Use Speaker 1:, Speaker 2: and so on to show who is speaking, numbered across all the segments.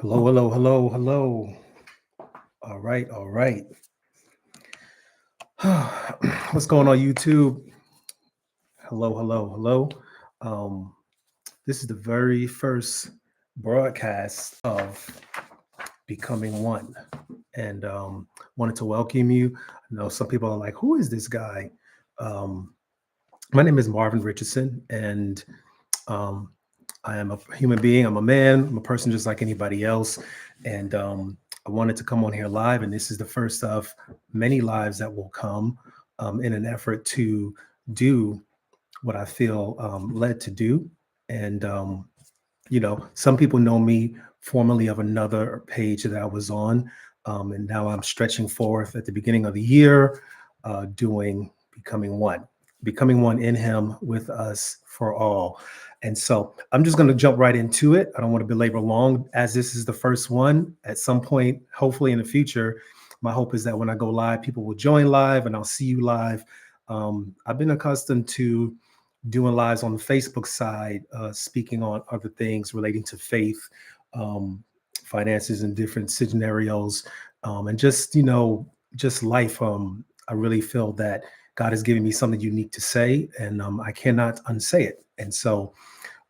Speaker 1: Hello, hello, hello, hello. All right, all right. What's going on, YouTube? Hello, hello, hello. Um, this is the very first broadcast of Becoming One, and wanted to welcome you. I know some people are like, "Who is this guy?" Um, my name is Marvin Richardson, and um, I am a human being. I'm a man. I'm a person just like anybody else. And I wanted to come on here live. And this is the first of many lives that will come in an effort to do what I feel led to do. And, some people know me formerly of another page that I was on. And now I'm stretching forth at the beginning of the year, doing becoming one in Him, with us, for all. And so I'm just going to jump right into it. I don't want to belabor long, as this is the first one. At some point, hopefully in the future, my hope is that when I go live, people will join live and I'll see you live. I've been accustomed to doing lives on the Facebook side, speaking on other things relating to faith, um, finances, and different scenarios, and just life. I really feel that God has given me something unique to say, and I cannot unsay it. And so,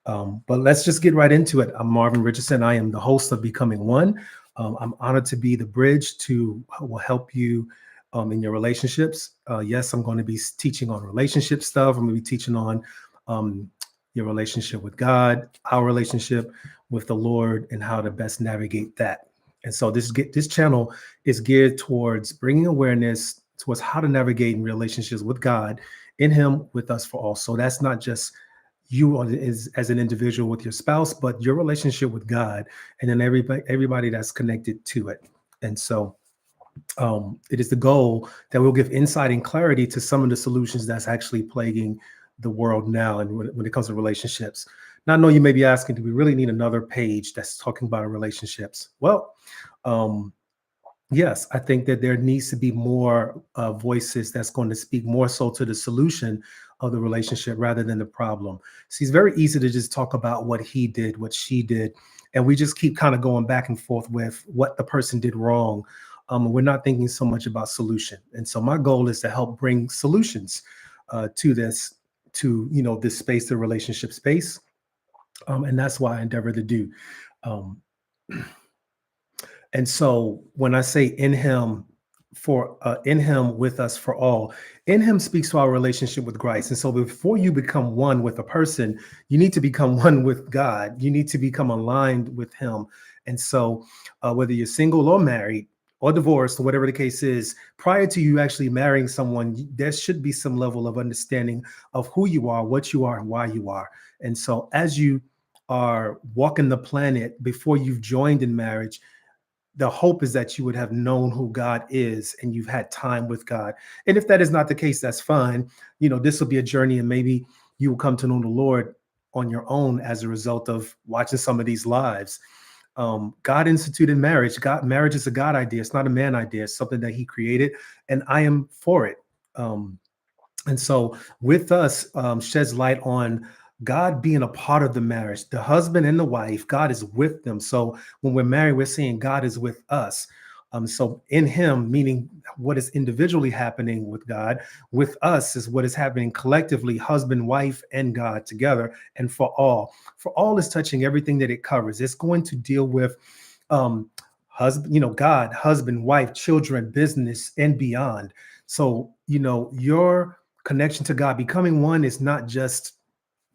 Speaker 1: but let's just get right into it. I'm Marvin Richardson. I am the host of Becoming One. I'm honored to be the bridge to will help you in your relationships. Yes, I'm going to be teaching on relationship stuff. I'm going to be teaching on um, your relationship with God, our relationship with the Lord, and how to best navigate that. And so this channel is geared towards bringing awareness towards how to navigate in relationships with God, in Him, with us, for all. So that's not just you as an individual with your spouse, but your relationship with God, and then everybody that's connected to it. And so it is the goal that we'll give insight and clarity to some of the solutions that's actually plaguing the world now, and when it comes to relationships. Now, I know you may be asking, do we really need another page that's talking about our relationships? Well, um, yes, I think that there needs to be more voices that's going to speak more so to the solution of the relationship rather than the problem. See, it's very easy to just talk about what he did, what she did, and we just keep kind of going back and forth with what the person did wrong. We're not thinking so much about solution. And so my goal is to help bring solutions to this, this space, the relationship space, and that's why I endeavor to do. Um, And so when I say in him, with us, for all, in him speaks to our relationship with Christ. And so before you become one with a person, you need to become one with God. You need to become aligned with him. And so whether you're single or married or divorced or whatever the case is, prior to you actually marrying someone, there should be some level of understanding of who you are, what you are, and why you are. And so as you are walking the planet before you've joined in marriage, the hope is that you would have known who God is and you've had time with God. And if that is not the case, that's fine. This will be a journey, and maybe you will come to know the Lord on your own as a result of watching some of these lives. God instituted marriage. Marriage is a God idea. It's not a man idea. It's something that He created, and I am for it. And so with us, sheds light on God being a part of the marriage, the husband and the wife. God is with them. So when we're married, we're saying God is with us. So in him, meaning what is individually happening with God, with us is what is happening collectively, husband, wife, and God together, and for all. For all is touching everything that it covers. It's going to deal with husband, God, husband, wife, children, business, and beyond. So, your connection to God, becoming one, is not just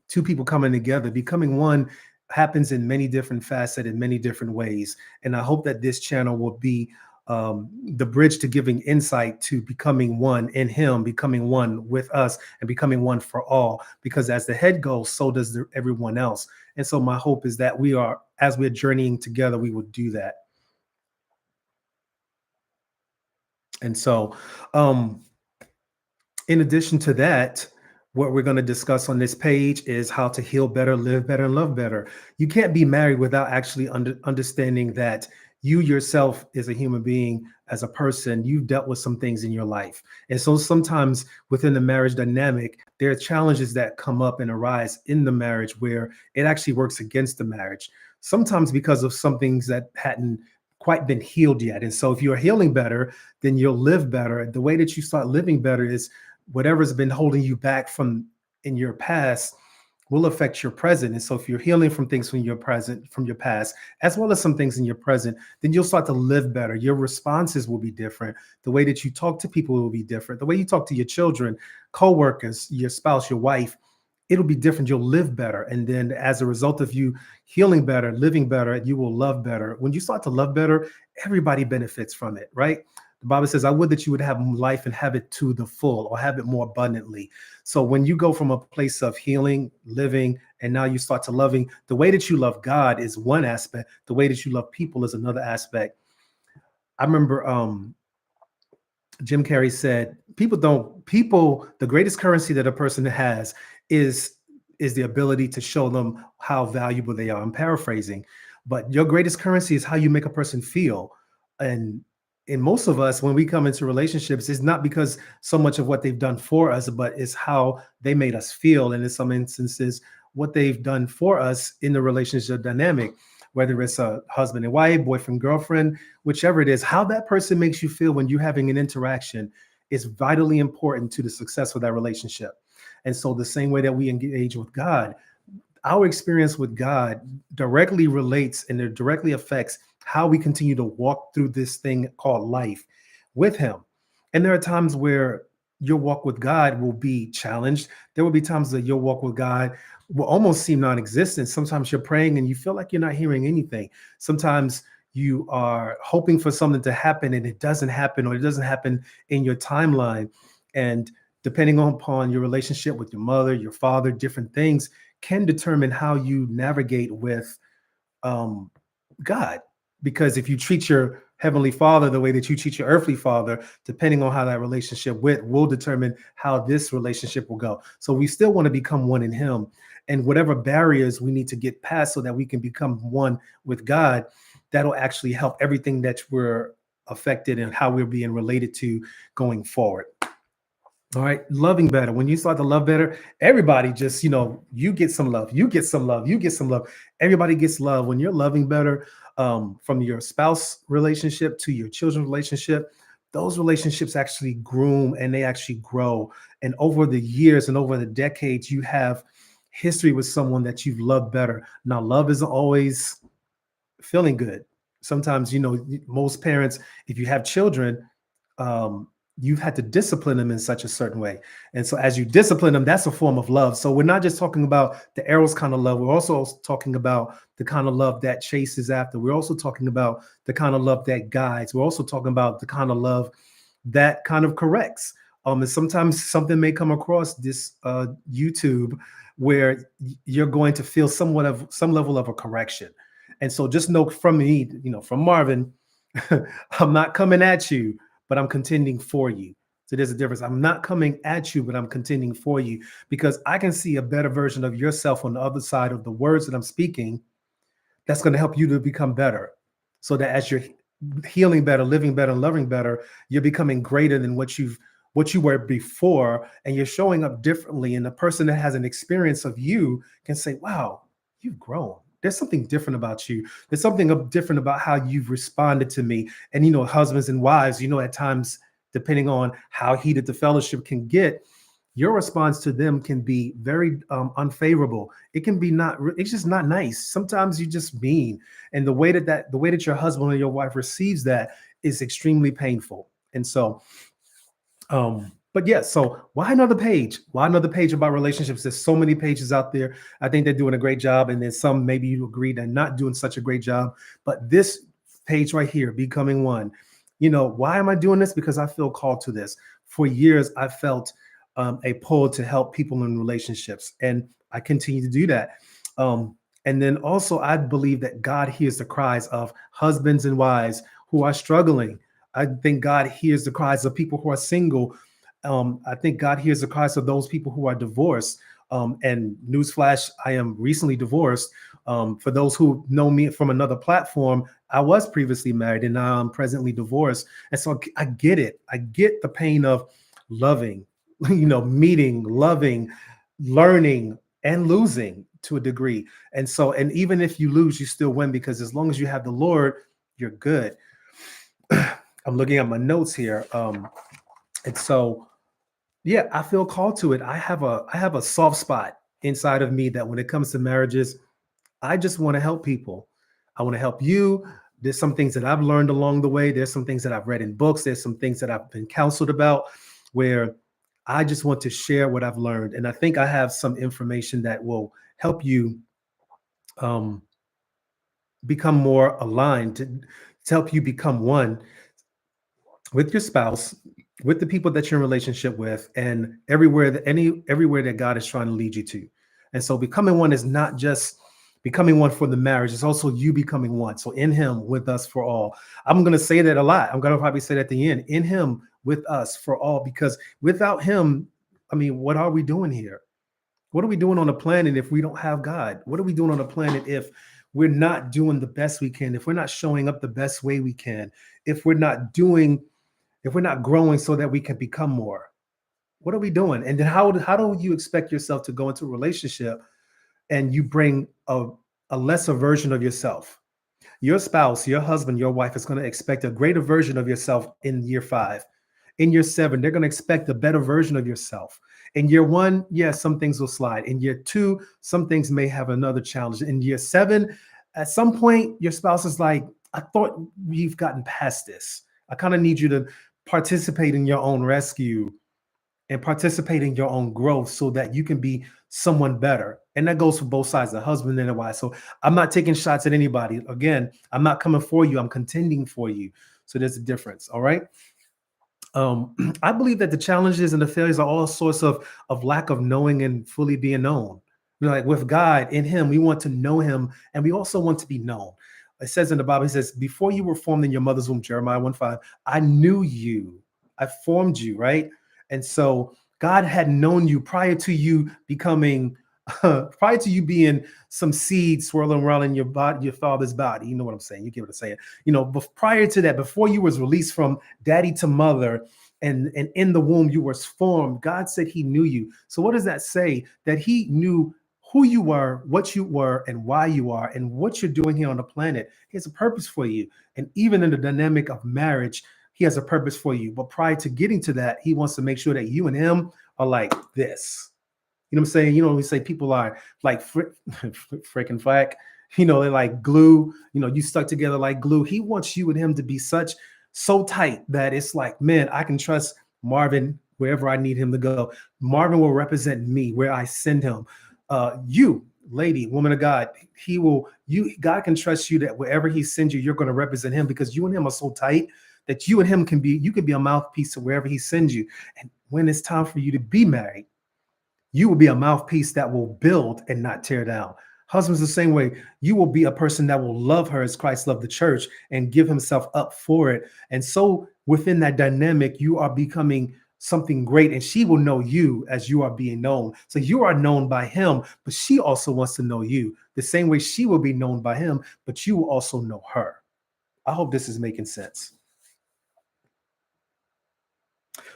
Speaker 1: two people coming together. Becoming one happens in many different facets, in many different ways. And I hope that this channel will be the bridge to giving insight to becoming one in him, becoming one with us, and becoming one for all. Because as the head goes, so does everyone else. And so my hope is that as we're journeying together, we will do that. And so, in addition to that, what we're going to discuss on this page is how to heal better, live better, and love better. You can't be married without actually understanding that you yourself, as a human being, as a person, you've dealt with some things in your life. And so sometimes within the marriage dynamic, there are challenges that come up and arise in the marriage where it actually works against the marriage. sometimes because of some things that hadn't quite been healed yet. And so if you're healing better, then you'll live better. The way that you start living better is whatever's been holding you back from in your past will affect your present. And so if you're healing from things from your present, from your past, as well as some things in your present, then you'll start to live better. Your responses will be different. The way that you talk to people will be different. The way you talk to your children, coworkers, your spouse, your wife, it'll be different. You'll live better. And then as a result of you healing better, living better, you will love better. When you start to love better, everybody benefits from it, right? The Bible says, I would that you would have life and have it to the full, or have it more abundantly. So when you go from a place of healing, living, and now you start to loving, the way that you love God is one aspect. The way that you love people is another aspect. I remember Jim Carrey said, the greatest currency that a person has is the ability to show them how valuable they are. I'm paraphrasing, but your greatest currency is how you make a person feel. And in most of us, when we come into relationships, it's not because so much of what they've done for us, but it's how they made us feel. And in some instances, what they've done for us in the relationship dynamic, whether it's a husband and wife, boyfriend, girlfriend, whichever it is, how that person makes you feel when you're having an interaction is vitally important to the success of that relationship. And so the same way that we engage with God, our experience with God directly relates and it directly affects how we continue to walk through this thing called life with him. And there are times where your walk with God will be challenged. There will be times that your walk with God will almost seem non-existent. Sometimes you're praying and you feel like you're not hearing anything. Sometimes you are hoping for something to happen and it doesn't happen, or it doesn't happen in your timeline. And depending upon your relationship with your mother, your father, different things can determine how you navigate with God. Because if you treat your heavenly father the way that you treat your earthly father, depending on how that relationship will determine how this relationship will go. So we still want to become one in him, and whatever barriers we need to get past so that we can become one with God, that'll actually help everything that we're affected and how we're being related to going forward. All right, loving better. When you start to love better, everybody just, you get some love, you get some love, you get some love. Everybody gets love when you're loving better. From your spouse relationship to your children's relationship, those relationships actually groom and they actually grow. And over the years and over the decades, you have history with someone that you've loved better. Now, love isn't always feeling good. Sometimes, most parents, if you have children, you've had to discipline them in such a certain way. And so as you discipline them, that's a form of love. So we're not just talking about the Eros kind of love. We're also talking about the kind of love that chases after. We're also talking about the kind of love that guides. We're also talking about the kind of love that kind of corrects. And sometimes something may come across this YouTube where you're going to feel some level of a correction. And so just know from me, from Marvin, I'm not coming at you, but I'm contending for you. So there's a difference. I'm not coming at you, but I'm contending for you, because I can see a better version of yourself on the other side of the words that I'm speaking. That's going to help you to become better, so that as you're healing better, living better, loving better, you're becoming greater than what you were before, and you're showing up differently. And the person that has an experience of you can say, wow, you've grown. There's something different about you. There's something different about how you've responded to me. And, husbands and wives, at times, depending on how heated the fellowship can get, your response to them can be very unfavorable. It can be it's just not nice. Sometimes you just mean. And the way that your husband or your wife receives that is extremely painful. And so, but yeah, so why another page? Why another page about relationships? There's so many pages out there. I think they're doing a great job. And then some, maybe you agree, they're not doing such a great job. But this page right here, Becoming One, why am I doing this? Because I feel called to this. For years, I felt a pull to help people in relationships. And I continue to do that. And then also, I believe that God hears the cries of husbands and wives who are struggling. I think God hears the cries of people who are single. I think God hears the cries of those people who are divorced. And newsflash, I am recently divorced. For those who know me from another platform, I was previously married and now I'm presently divorced. And so I get it. I get the pain of loving, meeting, loving, learning, and losing to a degree. And so, and even if you lose, you still win, because as long as you have the Lord, you're good. I'm looking at my notes here. And so, yeah, I feel called to it. I have a soft spot inside of me that when it comes to marriages, I just want to help people. I want to help you. There's some things that I've learned along the way. There's some things that I've read in books. There's some things that I've been counseled about where I just want to share what I've learned. And I think I have some information that will help you um, become more aligned, to help you become one with your spouse, with the people that you're in relationship with, and everywhere that God is trying to lead you to. And so becoming one is not just becoming one for the marriage, it's also you becoming one. So in him, with us, for all. I'm going to say that a lot. I'm going to probably say that at the end. In him, with us, for all, because without him, I mean, what are we doing here? What are we doing on the planet if we don't have God? What are we doing on the planet if we're not doing the best we can, if we're not showing up the best way we can, if we're not growing so that we can become more? What are we doing? And then how do you expect yourself to go into a relationship and you bring a lesser version of yourself? Your spouse, your husband, your wife is going to expect a greater version of yourself in year 5. In year 7, they're going to expect a better version of yourself. In year 1, yes, some things will slide. In year 2, some things may have another challenge. In year 7, at some point, your spouse is like, I thought we've gotten past this. I kind of need you to participate in your own rescue and participate in your own growth so that you can be someone better. And that goes for both sides, the husband and the wife. So I'm not taking shots at anybody. Again, I'm not coming for you. I'm contending for you. So there's a difference. All right. I believe that the challenges and the failures are all a source of lack of knowing and fully being known. You know, like with God, in him, we want to know him, and we also want to be known. It says in the Bible, it says, before you were formed in your mother's womb, Jeremiah 1:5, I knew you. I formed you, right? And so God had known you prior to you becoming, prior to you being some seed swirling around in your body, your father's body. You know what I'm saying? You get what I'm saying. You know, prior to that, before you was released from daddy to mother, and in the womb you was formed, God said he knew you. So what does that say? That he knew who you were, what you were, and why you are, and what you're doing here on the planet. He has a purpose for you. And even in the dynamic of marriage, he has a purpose for you. But prior to getting to that, he wants to make sure that you and him are like this. You know what I'm saying? You know, we say people are like freaking flack, you know, they're like glue, you know, you stuck together like glue. He wants you and him to be so tight that it's like, man, I can trust Marvin wherever I need him to go. Marvin will represent me where I send him. You, lady, woman of God, God can trust you that wherever he sends you, you're going to represent him, because you and him are so tight that you and him can be a mouthpiece to wherever he sends you. And when it's time for you to be married, you will be a mouthpiece that will build and not tear down. Husbands, the same way, you will be a person that will love her as Christ loved the church and give himself up for it. And so within that dynamic, you are becoming something great, and she will know you as you are being known. So you are known by him, but she also wants to know you the same way she will be known by him, but you will also know her. I hope this is making sense.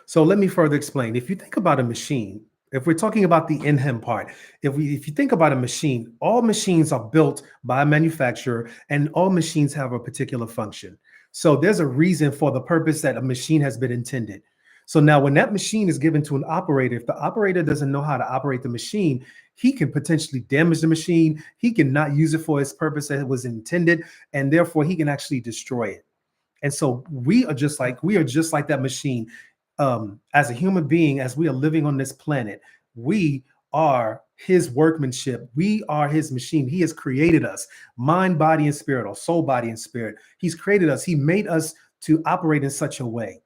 Speaker 1: So let me further explain. If you think about a machine, if we're talking about the in him part, if you think about a machine, all machines are built by a manufacturer, and all machines have a particular function. So there's a reason for the purpose that a machine has been intended. So now when that machine is given to an operator, if the operator doesn't know how to operate the machine, he can potentially damage the machine. He can not use it for its purpose that it was intended, and therefore he can actually destroy it. And so we are just like that machine. As a human being, as we are living on this planet, we are his workmanship. We are his machine. He has created us, mind, body, and spirit, or soul, body, and spirit. He's created us. He made us to operate in such a way.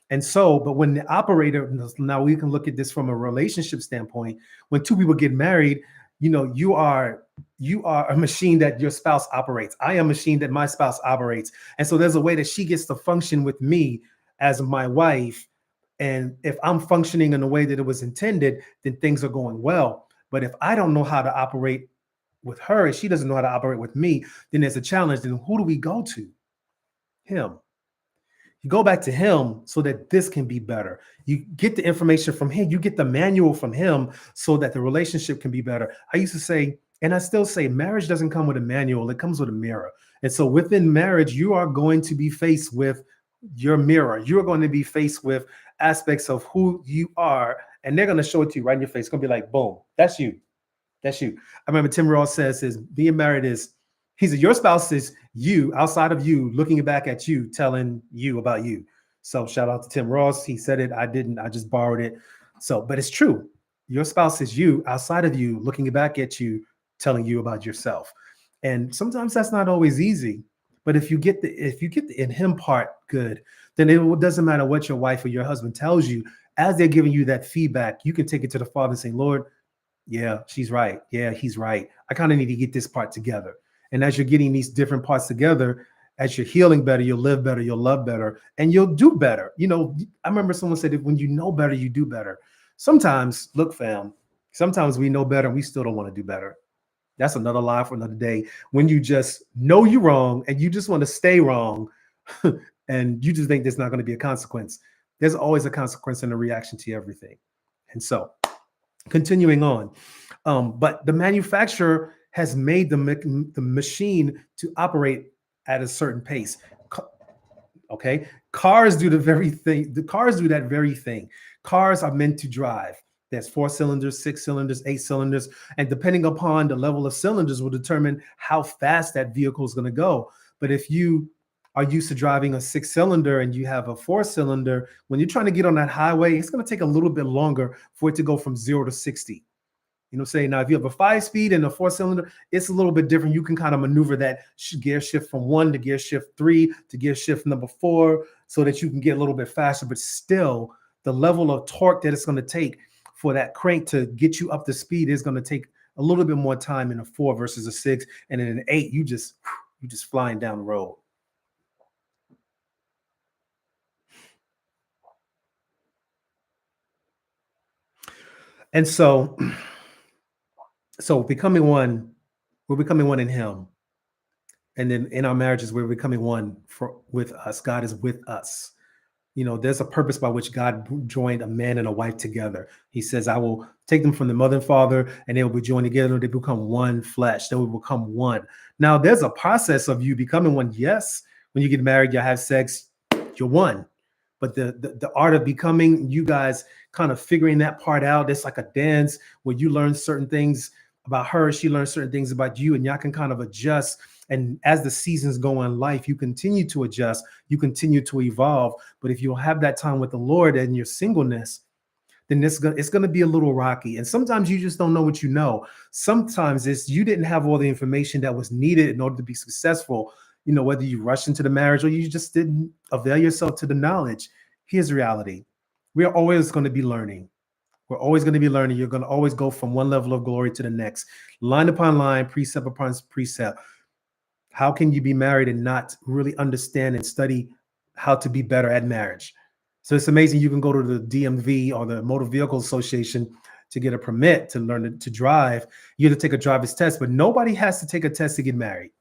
Speaker 1: And so, but when the operator, now we can look at this from a relationship standpoint. When two people get married, you know, you are a machine that your spouse operates. I am a machine that my spouse operates. And so there's a way that she gets to function with me as my wife. And if I'm functioning in the way that it was intended, then things are going well. But if I don't know how to operate with her and she doesn't know how to operate with me, then there's a challenge. Then who do we go to? Him. You go back to him so that this can be better. You get the information from him. You get the manual from him so that the relationship can be better. I used to say, And I still say marriage doesn't come with a manual, it comes with a mirror. And so within marriage, you are going to be faced with your mirror. You're going to be faced with aspects of who you are, and they're going to show it to you right in your face. It's going to be like, boom, that's you. That's you. I remember Tim Ross says being married is, he said, your spouse is you outside of you looking back at you, telling you about you. So shout out to Tim Ross. He said it. I didn't. I just borrowed it. So, but it's true. Your spouse is you outside of you looking back at you, telling you about yourself. And sometimes that's not always easy. But if you get the in him part good, then it doesn't matter what your wife or your husband tells you. As they're giving you that feedback, you can take it to the Father and say, Lord, yeah, she's right. Yeah, he's right. I kind of need to get this part together. And as you're getting these different parts together, as you're healing better, you'll live better, you'll love better, and you'll do better. You know, I remember someone said that when you know better, you do better. Sometimes, look, fam, sometimes we know better and we still don't want to do better. That's another lie for another day. When you just know you're wrong and you just want to stay wrong and you just think there's not going to be a consequence, there's always a consequence and a reaction to everything. And so, continuing on, but the manufacturer has made the machine to operate at a certain pace. Okay, cars do the very thing. The cars do that very thing. Cars are meant to drive. There's 4 cylinders, 6 cylinders, 8 cylinders, and depending upon the level of cylinders will determine how fast that vehicle is going to go. But if you are used to driving a 6-cylinder and you have a 4-cylinder, when you're trying to get on that highway, it's going to take a little bit longer for it to go from 0 to 60. You know, say now if you have a 5-speed and a 4-cylinder, it's a little bit different. You can kind of maneuver that gear shift from 1 to gear shift 3 to gear shift number 4 so that you can get a little bit faster. But still, the level of torque that it's going to take for that crank to get you up to speed is going to take a little bit more time in a 4 versus a 6. And in an 8, you just flying down the road. And so becoming one, we're becoming one in him. And then in our marriages, we're becoming one with us. God is with us. You know, there's a purpose by which God joined a man and a wife together. He says, I will take them from the mother and father, and they will be joined together. They become one flesh. They will become one. Now, there's a process of you becoming one. Yes, when you get married, you have sex, you're one. But the art of becoming, you guys kind of figuring that part out. It's like a dance where you learn certain things about her. She learns certain things about you, and y'all can kind of adjust. And as the seasons go in life, you continue to adjust, you continue to evolve. But if you'll have that time with the Lord and your singleness, then it's going to be a little rocky. And sometimes you just don't know what you know. Sometimes it's you didn't have all the information that was needed in order to be successful. You know, whether you rushed into the marriage or you just didn't avail yourself to the knowledge. Here's reality. We are always going to be learning. We're always going to be learning. You're going to always go from one level of glory to the next, line upon line, precept upon precept. How can you be married and not really understand and study how to be better at marriage? So it's amazing. You can go to the DMV or the Motor Vehicle Association to get a permit to learn to drive. You have to take a driver's test, but nobody has to take a test to get married.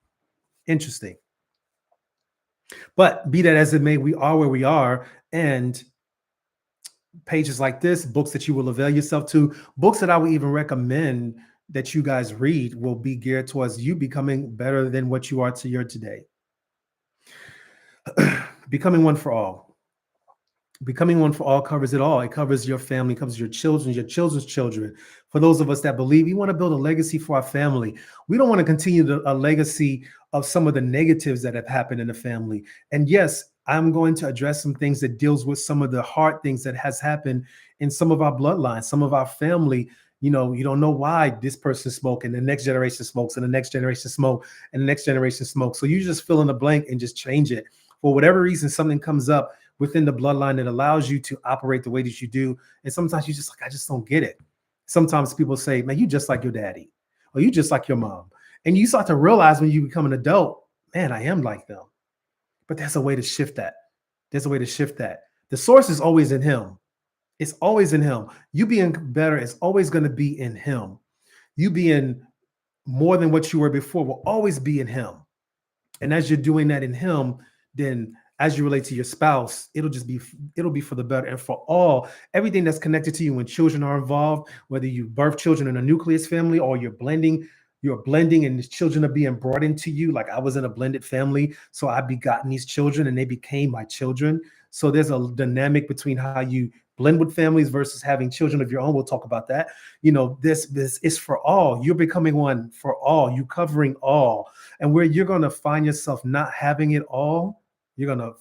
Speaker 1: Interesting. But be that as it may, we are where we are. And pages like this, books that you will avail yourself to, books that I would even recommend that you guys read will be geared towards you becoming better than what you are to your today. Becoming one for all. Becoming one for all covers it all. It covers your family, covers your children, your children's children. For those of us that believe, we want to build a legacy for our family. We don't want to continue a legacy of some of the negatives that have happened in the family. And yes, I'm going to address some things that deals with some of the hard things that has happened in some of our bloodlines, some of our family. You know, you don't know why this person smoked and the next generation smokes and the next generation smoke and the next generation smokes. So you just fill in the blank and just change it. For whatever reason, something comes up within the bloodline that allows you to operate the way that you do. And sometimes you just like, I just don't get it. Sometimes people say, man, you just like your daddy, or you just like your mom. And you start to realize when you become an adult, man, I am like them. But there's a way to shift that. There's a way to shift that. The source is always in him. It's always in him. You being better is always going to be in him. You being more than what you were before will always be in him. And as you're doing that in him, then as you relate to your spouse, it'll be for the better and for all, everything that's connected to you when children are involved, whether you birth children in a nucleus family or you're blending you're blending and the children are being brought into you. Like I was in a blended family, so I begotten these children and they became my children. So there's a dynamic between how you blend with families versus having children of your own. We'll talk about that. This is for all. You're becoming one for all. You covering all. And where you're going to find yourself not having it all, you're going to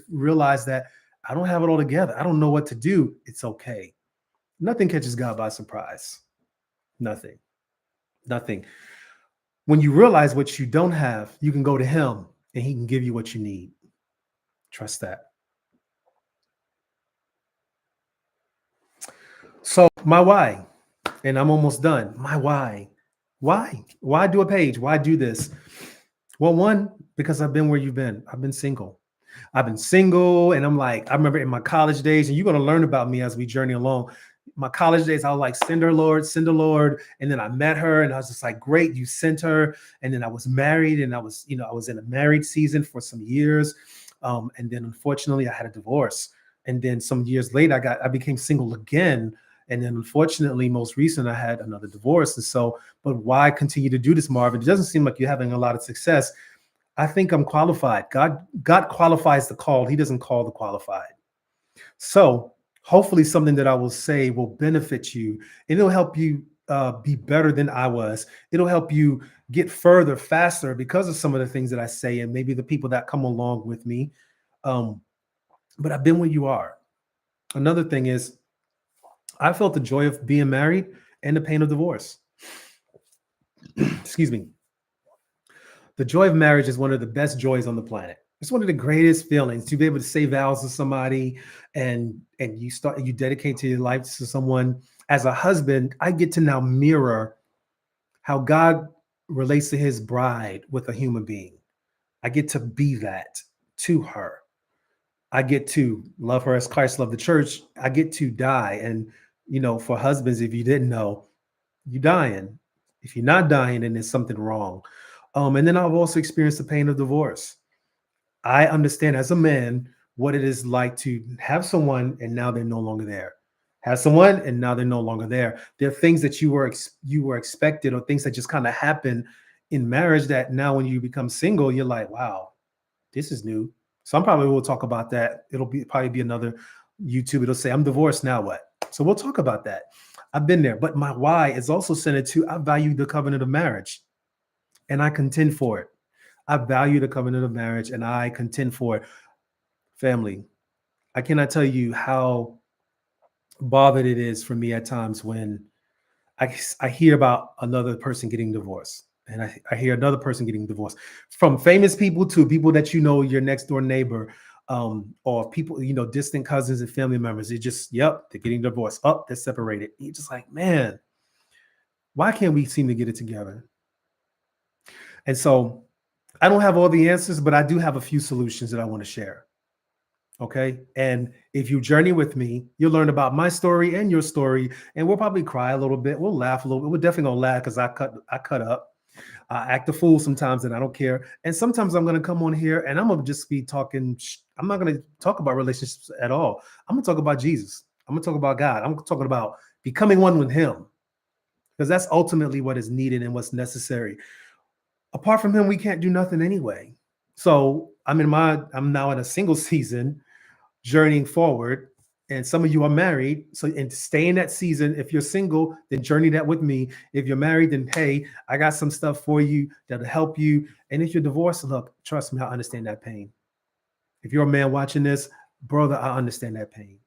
Speaker 1: realize that I don't have it all together. I don't know what to do. It's okay. Nothing catches God by surprise. Nothing. Nothing. When you realize what you don't have, you can go to him and he can give you what you need. Trust that. So my why, and I'm almost done. My why. Why do a page? Why do this? Well, one, because I've been where you've been. I've been single. And I'm like, I remember in my college days, and you're going to learn about me as we journey along. My college days, I was like, send her, Lord. And then I met her and I was just like, great, you sent her. And then I was married and I was in a married season for some years. And then unfortunately I had a divorce. And then some years later, I became single again. And then unfortunately, most recent, I had another divorce. And so, but why continue to do this, Marvin? It doesn't seem like you're having a lot of success. I think I'm qualified. God qualifies the called. He doesn't call the qualified. So hopefully something that I will say will benefit you. And it'll help you be better than I was. It'll help you get further, faster because of some of the things that I say and maybe the people that come along with me. But I've been where you are. Another thing is I felt the joy of being married and the pain of divorce. Excuse me. The joy of marriage is one of the best joys on the planet. It's one of the greatest feelings to be able to say vows to somebody and you dedicate to your life to someone. As a husband, I get to now mirror how God relates to his bride with a human being. I get to be that to her. I get to love her as Christ loved the church. I get to die. And, for husbands, if you didn't know, you're dying. If you're not dying, then there's something wrong. And then I've also experienced the pain of divorce. I understand as a man what it is like to have someone and now they're no longer there. Have someone and now they're no longer there. There are things that you were expected or things that just kind of happen in marriage that now when you become single, you're like, wow, this is new. So I'm probably will talk about that. It'll probably be another YouTube. It'll say, I'm divorced, now what? So we'll talk about that. I've been there, but my why is also centered to I value the covenant of marriage and I contend for it. I value the covenant of marriage and I contend for it. Family, I cannot tell you how bothered it is for me at times when I hear about another person getting divorced. And I hear another person getting divorced, from famous people to people that your next door neighbor, or people, distant cousins and family members. It just, yep, they're getting divorced. Oh, they're separated. You're just like, man, why can't we seem to get it together? And so I don't have all the answers, but I do have a few solutions that I want to share. Okay. And if you journey with me, you'll learn about my story and your story. And we'll probably cry a little bit. We'll laugh a little bit. We're definitely gonna laugh because I cut up. I act a fool sometimes and I don't care. And sometimes I'm gonna come on here and I'm gonna just be talking. I'm not gonna talk about relationships at all. I'm gonna talk about Jesus. I'm gonna talk about God. I'm talking about becoming one with him. Because that's ultimately what is needed and what's necessary. Apart from him, we can't do nothing anyway. So I'm now in a single season, journeying forward. And some of you are married. So, and stay in that season. If you're single, then journey that with me. If you're married, then hey, I got some stuff for you that'll help you. And if you're divorced, look, trust me, I understand that pain. If you're a man watching this, brother, I understand that pain.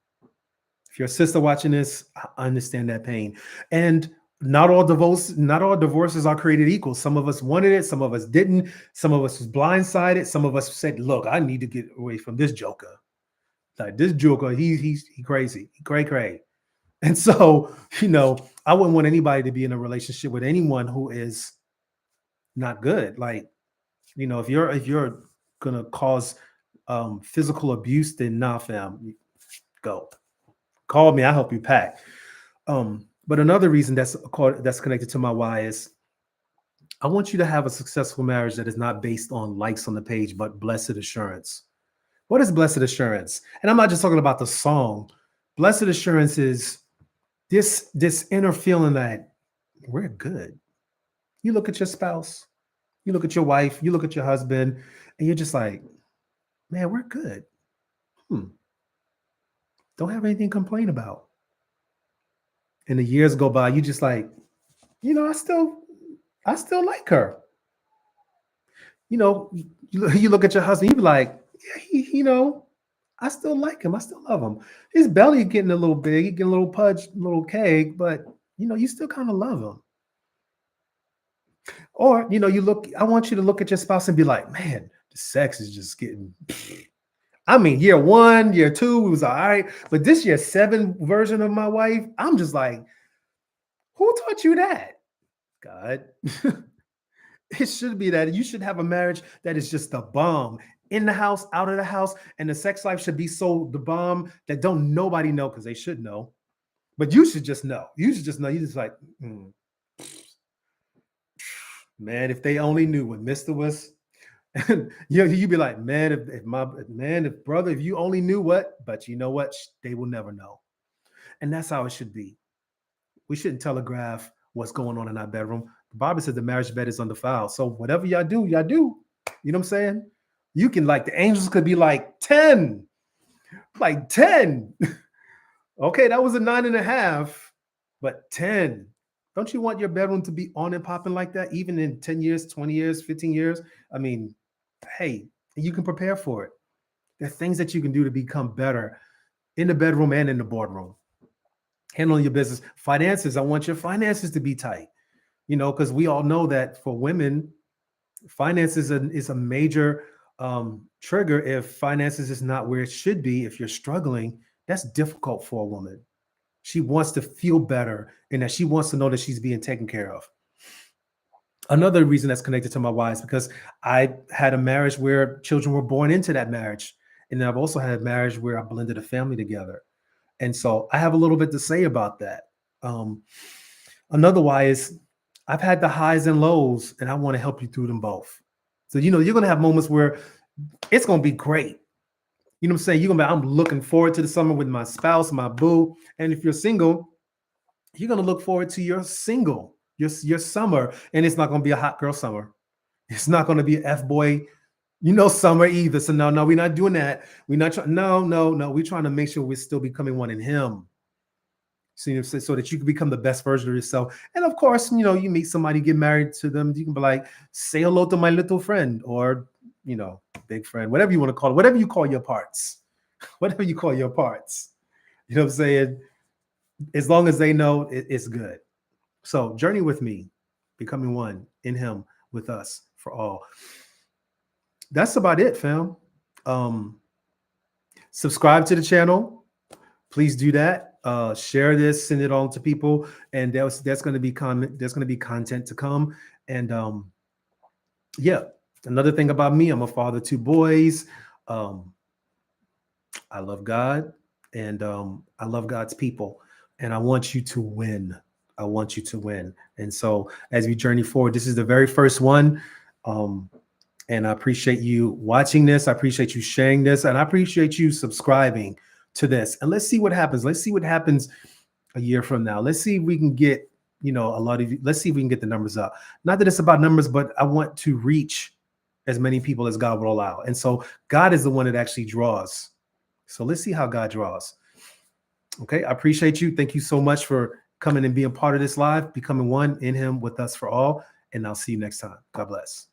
Speaker 1: If you're a sister watching this, I understand that pain. And not all divorces are created equal. Some of us wanted it, some of us didn't. Some of us was blindsided. Some of us said, look, I need to get away from this joker. Like this joker, he crazy, he cray. And so, I wouldn't want anybody to be in a relationship with anyone who is not good. Like, if you're gonna cause physical abuse, then nah, fam, go. Call me, I'll help you pack. But another reason that's connected to my why is I want you to have a successful marriage that is not based on likes on the page, but blessed assurance. What is blessed assurance? And I'm not just talking about the song. Blessed assurance is this inner feeling that we're good. You look at your spouse, you look at your wife, you look at your husband, and you're just like, man, we're good. Hmm. Don't have anything to complain about. And the years go by, you just like, I still like her. You look at your husband, you be like, yeah, I still like him. I still love him. His belly getting a little big, he getting a little pudge, a little cake, but you still kind of love him. Or, I want you to look at your spouse and be like, man, the sex is just getting, I mean, year 1, year 2, it was all right. But this year 7 version of my wife, I'm just like, who taught you that? God. It should be that you should have a marriage that is just the bomb in the house, out of the house, and the sex life should be so the bomb that don't nobody know because they should know, but you should just know. You should just know. You just like, man, if they only knew what Mister was, you'd be like, man, if brother, if you only knew what, but you know what, they will never know, and that's how it should be. We shouldn't telegraph what's going on in our bedroom. The Bible says the marriage bed is undefiled. So whatever y'all do, y'all do. You know what I'm saying? You can like the angels could be like 10. Like 10. Okay, that was a 9.5, but 10. Don't you want your bedroom to be on and popping like that, even in 10 years, 20 years, 15 years? I mean, hey, you can prepare for it. There are things that you can do to become better in the bedroom and in the boardroom. Handling your business. Finances, I want your finances to be tight. Because we all know that for women, finances is a major trigger. If finances is not where it should be, if you're struggling, that's difficult for a woman. She wants to feel better and that she wants to know that she's being taken care of. Another reason that's connected to my why is because I had a marriage where children were born into that marriage. And then I've also had a marriage where I blended a family together. And so I have a little bit to say about that. Another why is I've had the highs and lows, and I want to help you through them both. So, you're going to have moments where it's going to be great. You know what I'm saying? You're going to be, I'm looking forward to the summer with my spouse, my boo. And if you're single, you're going to look forward to your summer. And it's not going to be a hot girl summer. It's not going to be an F-boy, summer either. So no, we're not doing that. We're not trying. No. We're trying to make sure we're still becoming one in him. So that you can become the best version of yourself. And of course, you meet somebody, get married to them. You can be like, say hello to my little friend, or, big friend, whatever you want to call it, whatever you call your parts, whatever you call your parts. You know what I'm saying? As long as they know it's good. So journey with me, becoming one in him, with us, for all. That's about it, fam. Subscribe to the channel. Please do that. Share this, send it on to people, and that's going to be comment. There's going to be content to come. And yeah, another thing about me, I'm a father of 2 boys. I love God, and I love God's people, and I want you to win. I want you to win. And so as we journey forward, this is the very first one. And I appreciate you watching this. I appreciate you sharing this, and I appreciate you subscribing to this. And let's see what happens. Let's see what happens a year from now. Let's see if we can get, a lot of you. Let's see if we can get the numbers up. Not that it's about numbers, but I want to reach as many people as God will allow. And so God is the one that actually draws. So let's see how God draws. Okay. I appreciate you. Thank you so much for coming and being part of this live, becoming one in him, with us, for all. And I'll see you next time. God bless.